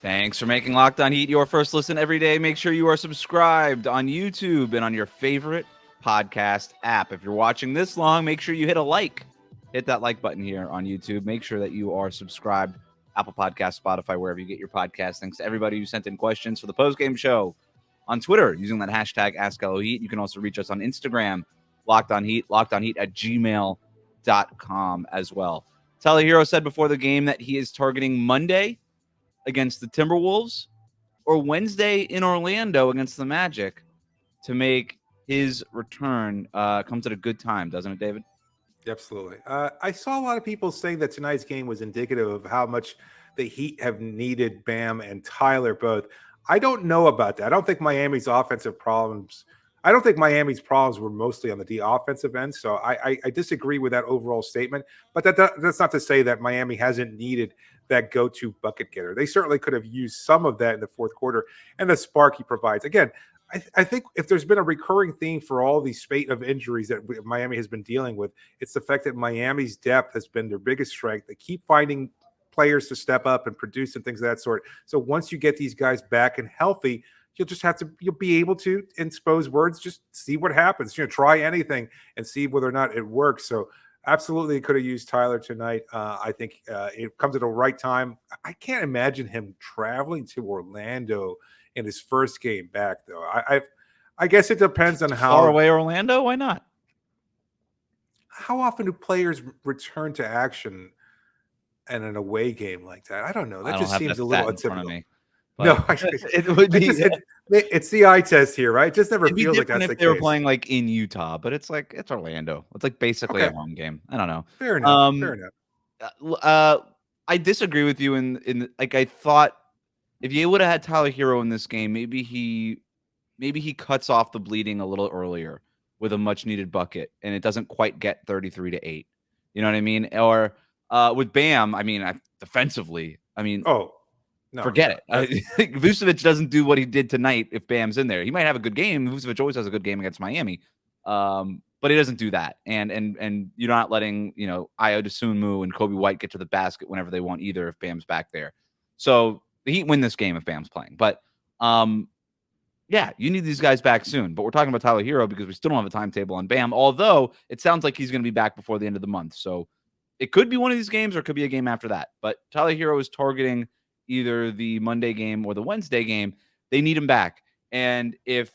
Thanks for making Locked On Heat your first listen every day. Make sure you are subscribed on YouTube and on your favorite podcast app. If you're watching this long, make sure you hit a like. Hit that like button here on YouTube. Make sure that you are subscribed. Apple Podcasts, Spotify, wherever you get your podcast. Thanks to everybody who sent in questions for the postgame show on Twitter using that hashtag AskLOHeat. You can also reach us on Instagram, Locked On Heat, lockedonheat@gmail.com as well. Tyler Herro said before the game that he is targeting Monday against the Timberwolves or Wednesday in Orlando against the Magic to make his return. Comes at a good time, doesn't it, David? Absolutely. I saw a lot of people saying that tonight's game was indicative of how much the Heat have needed Bam and Tyler both. I don't know about that. I don't think Miami's problems were mostly on the offensive end. So I disagree with that overall statement. But that's not to say that Miami hasn't needed that go-to bucket getter. They certainly could have used some of that in the fourth quarter and the spark he provides. Again, I think if there's been a recurring theme for all these spate of injuries that Miami has been dealing with, it's the fact that Miami's depth has been their biggest strength. They keep finding players to step up and produce and things of that sort. So once you get these guys back and healthy, you'll be able to, in Spo's words, just see what happens. Try anything and see whether or not it works. So absolutely could have used Tyler tonight. I think it comes at the right time. I can't imagine him traveling to Orlando in his first game back, though. I guess it depends on how far away Orlando. Why not? How often do players return to action in an away game like that? I don't know. That just seems a little untypical. No, it would be. It's the eye test here, right? It just never feels like that's the case. If they were playing like in Utah, but it's like it's Orlando. It's like basically a home game. I don't know. Fair enough. Fair enough. I disagree with you in like I thought if you would have had Tyler Herro in this game, maybe he cuts off the bleeding a little earlier with a much needed bucket, and it doesn't quite get 33-8. You know what I mean? Or with Bam, I mean, defensively, I mean, no, forget it. Vucevic doesn't do what he did tonight if Bam's in there. He might have a good game. Vucevic always has a good game against Miami. But he doesn't do that. And you're not letting, Ayo Dosunmu and Kobe White get to the basket whenever they want either if Bam's back there. So the Heat win this game if Bam's playing. But yeah, you need these guys back soon. But we're talking about Tyler Herro because we still don't have a timetable on Bam, although it sounds like he's going to be back before the end of the month. So it could be one of these games or it could be a game after that. But Tyler Herro is targeting either the Monday game or the Wednesday game. They need him back. And if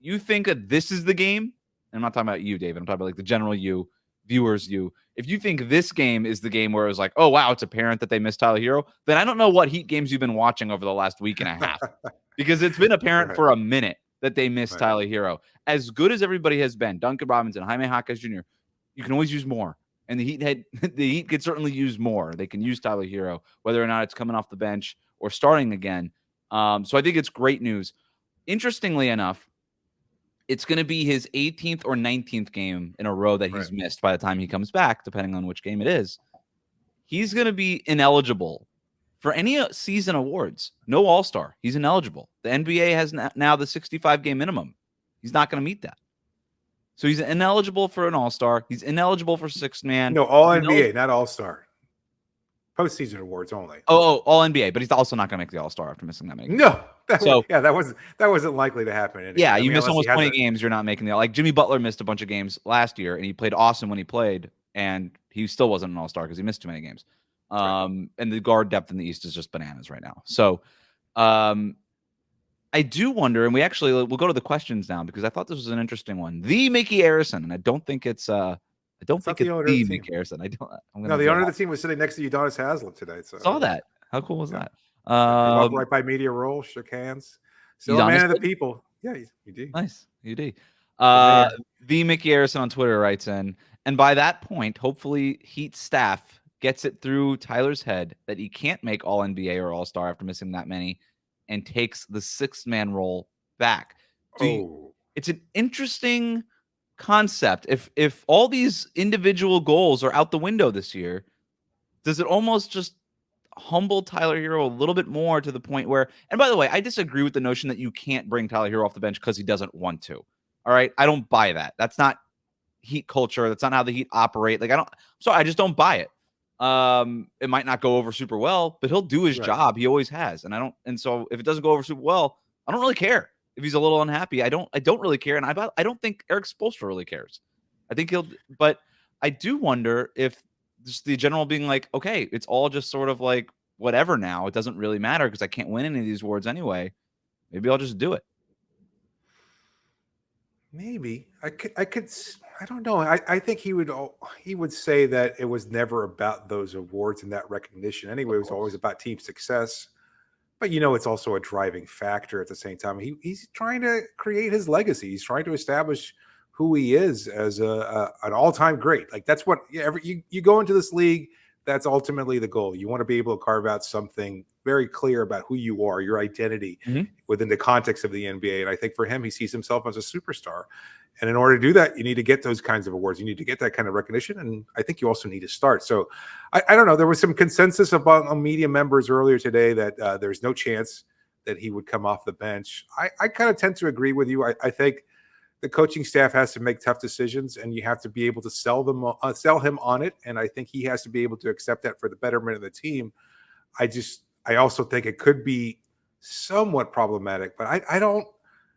you think that this is the game, I'm not talking about you, David. I'm talking about like the general you, viewers you. If you think this game is the game where it was like, oh, wow, it's apparent that they missed Tyler Herro, then I don't know what Heat games you've been watching over the last week and a half. Because it's been apparent for a minute that they missed Tyler Herro. As good as everybody has been, Duncan Robinson, Jaime Jaquez Jr., you can always use more. And the Heat could certainly use more. They can use Tyler Herro, whether or not it's coming off the bench or starting again. So I think it's great news. Interestingly enough, it's going to be his 18th or 19th game in a row that he's missed by the time he comes back, depending on which game it is. He's going to be ineligible for any season awards. No All-Star. He's ineligible. The NBA has now the 65-game minimum. He's not going to meet that. So he's ineligible for an All-Star. He's ineligible for sixth man. No, All-NBA, not All-Star. Postseason awards only. Oh, All-NBA, but he's also not going to make the All-Star after missing that many games. No. That wasn't likely to happen. Anyway. Yeah, you miss almost 20 games, you're not making the like Jimmy Butler missed a bunch of games last year, and he played awesome when he played, and he still wasn't an All-Star because he missed too many games. And the guard depth in the East is just bananas right now. So I do wonder, and we'll go to the questions now because I thought this was an interesting one. The Mickey Arison, and I don't think it's the Mickey Arison. The owner of the team was sitting next to Udonis Haslem today. So saw that. How cool was that? Walked right by media roll, shook hands. Still a man of the people. Yeah, you do. Nice, you do. The Mickey Arison on Twitter writes in, and by that point, hopefully Heat staff gets it through Tyler's head that he can't make All NBA or All Star after missing that many, and takes the sixth man role back. It's an interesting concept. If all these individual goals are out the window this year, does it almost just humble Tyler Herro a little bit more to the point where, and by the way, I disagree with the notion that you can't bring Tyler Herro off the bench because he doesn't want to. All right. I don't buy that. That's not Heat culture. That's not how the Heat operate. I just don't buy it. It might not go over super well, but he'll do his job. He always has. And so if it doesn't go over super well, I don't really care. If he's a little unhappy, I don't really care. And I don't think Eric Spoelstra really cares. I think but I do wonder if just the general being like, okay, it's all just sort of like whatever now. It doesn't really matter because I can't win any of these awards anyway. Maybe I'll just do it. Maybe I could. I don't know. I think he would say that it was never about those awards and that recognition. Anyway, it was always about team success. But it's also a driving factor at the same time. He's trying to create his legacy. He's trying to establish who he is as an all-time great. Like that's what you go into this league. That's ultimately the goal. You want to be able to carve out something very clear about who you are, your identity within the context of the NBA. And I think for him, he sees himself as a superstar. And in order to do that, you need to get those kinds of awards. You need to get that kind of recognition. And I think you also need to start. So I don't know. There was some consensus among media members earlier today that there's no chance that he would come off the bench. I kind of tend to agree with you. I think the coaching staff has to make tough decisions, and you have to be able to sell him on it. And I think he has to be able to accept that for the betterment of the team. I also think it could be somewhat problematic, but I don't,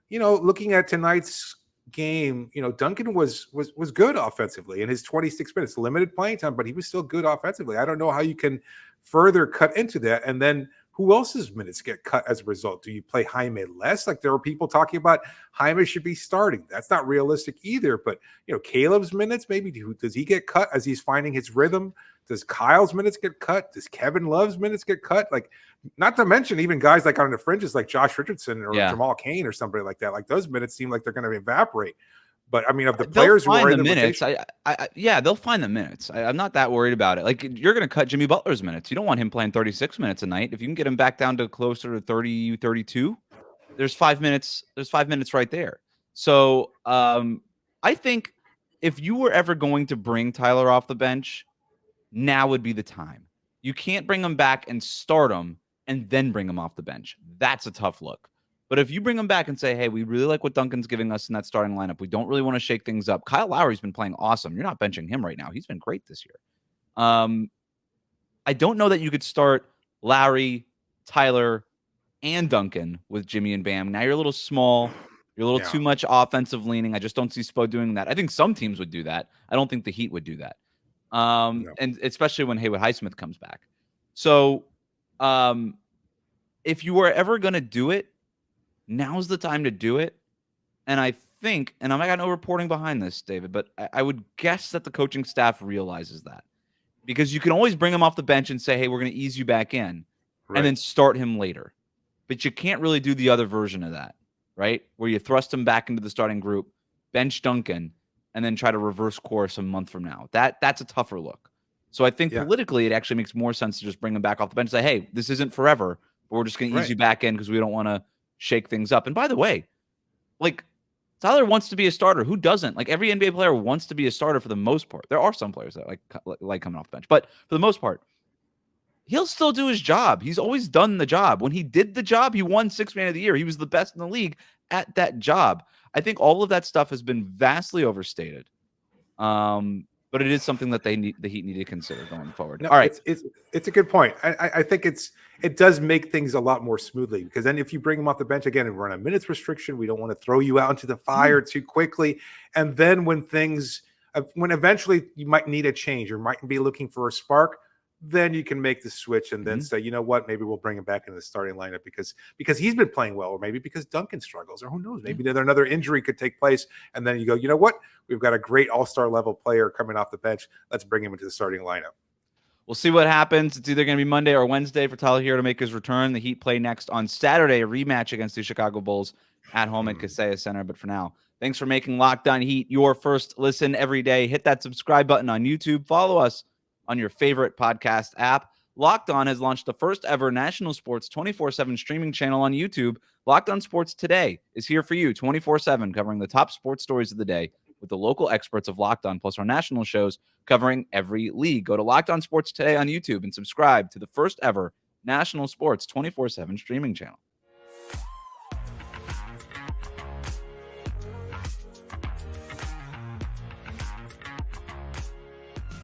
looking at tonight's game, Duncan was good offensively in his 26 minutes, limited playing time, but he was still good offensively. I don't know how you can further cut into that. And then who else's minutes get cut as a result? Do you play Jaime less? Like there were people talking about Jaime should be starting. That's not realistic either. But Caleb's minutes, maybe does he get cut as he's finding his rhythm? Does Kyle's minutes get cut? Does Kevin Love's minutes get cut? Like, not to mention even guys like on the fringes like Josh Richardson or Jamal Cain or somebody like that. Like those minutes seem like they're going to evaporate. But I mean, of the players who are in the minutes, they'll find the minutes. I'm not that worried about it. Like you're going to cut Jimmy Butler's minutes. You don't want him playing 36 minutes a night. If you can get him back down to closer to 30, 32, there's 5 minutes. There's 5 minutes right there. So I think if you were ever going to bring Tyler off the bench, now would be the time. You can't bring him back and start him and then bring him off the bench. That's a tough look. But if you bring him back and say, hey, we really like what Duncan's giving us in that starting lineup. We don't really want to shake things up. Kyle Lowry's been playing awesome. You're not benching him right now. He's been great this year. I don't know that you could start Lowry, Tyler, and Duncan with Jimmy and Bam. Now you're a little small. You're a little too much offensive leaning. I just don't see Spo doing that. I think some teams would do that. I don't think the Heat would do that. And especially when Haywood Highsmith comes back. So if you were ever going to do it, now's the time to do it. And I think, and I got no reporting behind this, David, but I would guess that the coaching staff realizes that. Because you can always bring him off the bench and say, hey, we're going to ease you back in and then start him later. But you can't really do the other version of that, right? Where you thrust him back into the starting group, bench Duncan, and then try to reverse course a month from now. That's a tougher look. So I think politically it actually makes more sense to just bring him back off the bench and say, hey, this isn't forever, but we're just going to ease you back in because we don't want to shake things up. And by the way, like Tyler wants to be a starter. Who doesn't? Like every NBA player wants to be a starter for the most part. There are some players that like coming off the bench, but for the most part, he'll still do his job. He's always done the job. When he did the job, he won Sixth Man of the Year. He was the best in the league at that job. I think all of that stuff has been vastly overstated. But it is something that the Heat need to consider going forward. No, all right. It's a good point. I think it does make things a lot more smoothly because then if you bring him off the bench again and run a minutes restriction, we don't want to throw you out into the fire too quickly. And then when eventually you might need a change or might be looking for a spark, then you can make the switch and then say, you know what, maybe we'll bring him back into the starting lineup because he's been playing well, or maybe because Duncan struggles, or who knows, maybe another injury could take place. And then you go, you know what, we've got a great all-star level player coming off the bench. Let's bring him into the starting lineup. We'll see what happens. It's either going to be Monday or Wednesday for Tyler Herro to make his return. The Heat play next on Saturday, a rematch against the Chicago Bulls at home at Kaseya Center. But for now, thanks for making Locked On Heat your first listen every day. Hit that subscribe button on YouTube. Follow us on your favorite podcast app. Locked On has launched the first ever national sports 24/7 streaming channel on YouTube. Locked On Sports Today is here for you 24/7, covering the top sports stories of the day with the local experts of Locked On, plus our national shows covering every league. Go to Locked On Sports Today on YouTube and subscribe to the first ever national sports 24/7 streaming channel.